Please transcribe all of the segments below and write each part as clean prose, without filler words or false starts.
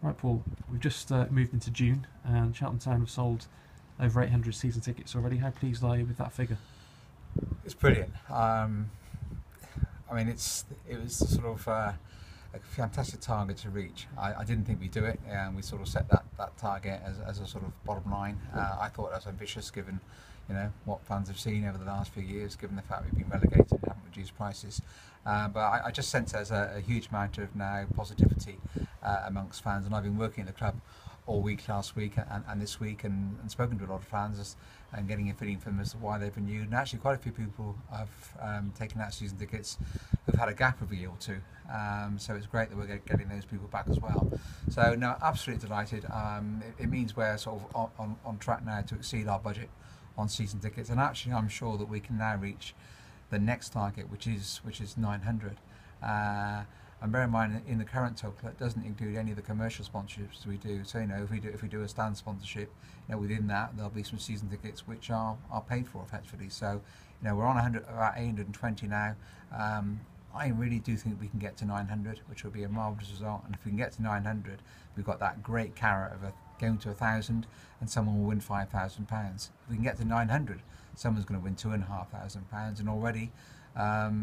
Right, Paul, we've just moved into June and Cheltenham Town have sold over 800 season tickets already. How pleased are you with that figure? It's brilliant. I mean, it was sort of a fantastic target to reach. I didn't think we'd do it, and we sort of set that target as a sort of bottom line. I thought that was ambitious, given what fans have seen over the last few years, given the fact we've been relegated and haven't reduced prices. But I just sense there's a huge amount of now positivity amongst fans, and I've been working at the club all week last week and this week and spoken to a lot of fans and getting a feeling from them as to why they've renewed. And actually quite a few people have taken out season tickets who've had a gap of a year or two. So it's great that we're getting those people back as well. So no, absolutely delighted. It means we're sort of on track now to exceed our budget on season tickets, and actually I'm sure that we can now reach the next target, which is 900. And bear in mind, in the current total, it doesn't include any of the commercial sponsorships we do. So if we do a stand sponsorship, within that there'll be some season tickets which are paid for effectively. So we're on about 820 now. I really do think we can get to 900, which will be a marvellous result. And if we can get to 900, we've got that great carrot of going to 1,000, and someone will win £5,000. If we can get to 900, someone's going to win £2,500, and already.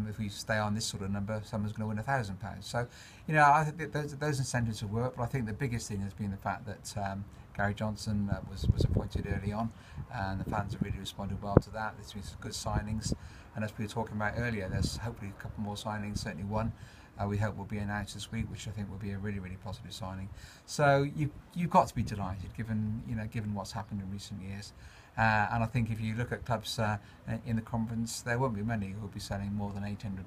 If we stay on this sort of number, someone's going to win £1,000. So, I think those incentives will work. But I think the biggest thing has been the fact that Gary Johnson was appointed early on, and the fans have really responded well to that. There's been some good signings, and as we were talking about earlier, there's hopefully a couple more signings. Certainly one we hope will be announced this week, which I think will be a really, really positive signing. So you've got to be delighted, given what's happened in recent years. And I think if you look at clubs in the conference, there won't be many who will be selling more than 800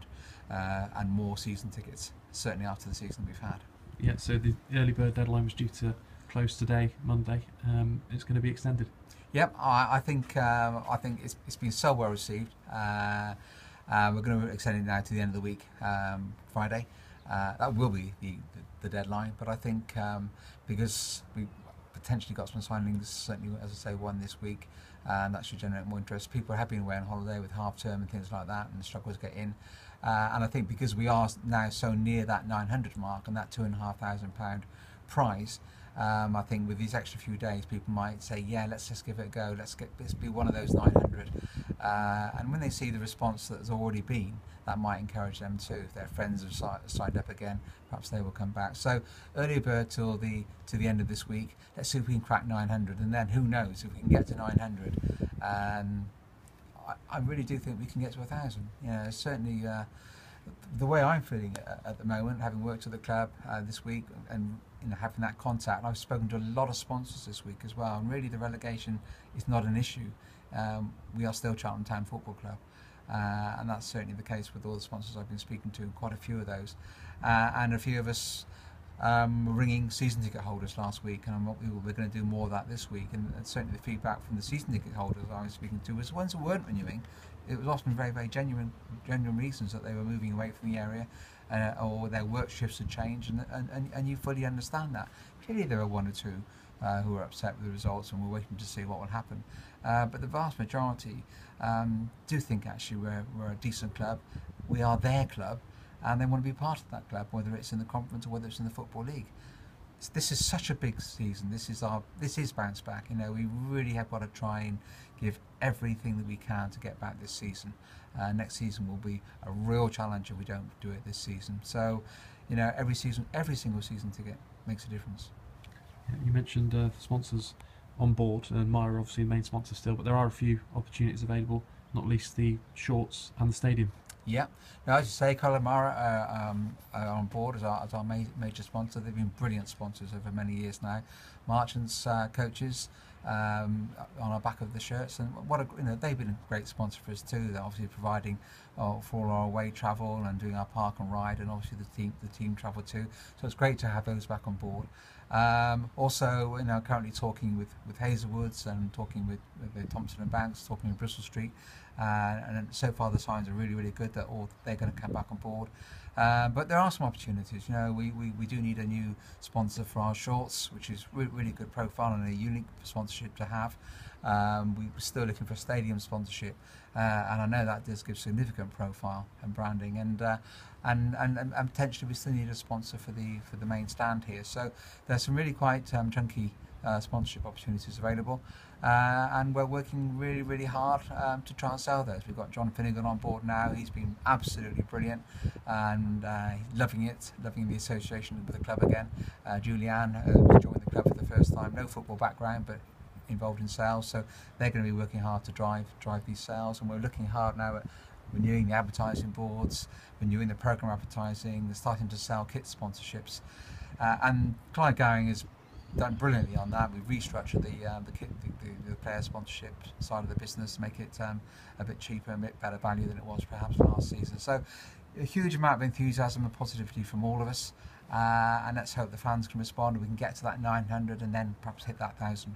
and more season tickets, certainly after the season we've had. Yeah, so the early bird deadline was due to close today, Monday. It's going to be extended. Yep, I think it's been so well received. We're going to extend it now to the end of the week, Friday. That will be the deadline, but I think because we potentially got some signings, certainly as I say one this week, and that should generate more interest. People have been away on holiday with half term and things like that, and the struggle to get in. And I think because we are now so near that 900 mark and that £2,500 prize, I think with these extra few days, people might say, yeah, let's just give it a go. Let's be one of those 900. And when they see the response that has already been, that might encourage them too. If their friends have signed up again, perhaps they will come back. So early bird till the end of this week. Let's see if we can crack 900, and then who knows if we can get to 900. And I really do think we can get to 1,000. Certainly the way I'm feeling at the moment, having worked at the club this week and having that contact, I've spoken to a lot of sponsors this week as well, and really the relegation is not an issue. We are still Cheltenham Town Football Club, and that's certainly the case with all the sponsors I've been speaking to, quite a few of those, and a few of us were ringing season ticket holders last week, and we're going to do more of that this week. And certainly the feedback from the season ticket holders I was speaking to was the ones who weren't renewing. It was often very, very genuine reasons that they were moving away from the area, or their work shifts had changed, and you fully understand that. Clearly there are one or two who are upset with the results, and we're waiting to see what will happen. But the vast majority do think actually we're a decent club. We are their club, and they want to be part of that club, whether it's in the conference or whether it's in the Football League. This is such a big season. This is bounce back. We really have got to try and give everything that we can to get back this season. Next season will be a real challenge if we don't do it this season. So, every single season ticket makes a difference. Yeah, you mentioned the sponsors on board, and Maya are obviously the main sponsor still, but there are a few opportunities available, not least the shorts and the stadium. Yeah, now, as you say, Calamara are on board as our major sponsor. They've been brilliant sponsors over many years now. Marchants coaches on our back of the shirts, and they've been a great sponsor for us too. They're obviously providing for all our away travel and doing our park and ride, and obviously the team travel too. So it's great to have those back on board. Also, currently talking with Hazelwoods and talking with Thompson and Banks, talking with Bristol Street, and so far the signs are really, really good that they're going to come back on board. But there are some opportunities. You know, we do need a new sponsor for our shorts, which is really good profile and a unique sponsorship to have. We're still looking for a stadium sponsorship, and I know that does give significant profile and branding, and potentially we still need a sponsor for the main stand here. So there's some really quite chunky sponsorship opportunities available, and we're working really hard to try and sell those. We've got John Finnegan on board now. He's been absolutely brilliant, and loving the association with the club again. Julianne joined the club for the first time, no football background, but involved in sales, so they're going to be working hard to drive these sales, and we're looking hard now at renewing the advertising boards, renewing the programme advertising, they're starting to sell kit sponsorships, and Clive Gowing has done brilliantly on that. We've restructured the player sponsorship side of the business to make it a bit cheaper, a bit better value than it was perhaps last season. So a huge amount of enthusiasm and positivity from all of us, and let's hope the fans can respond and we can get to that 900 and then perhaps hit that 1,000.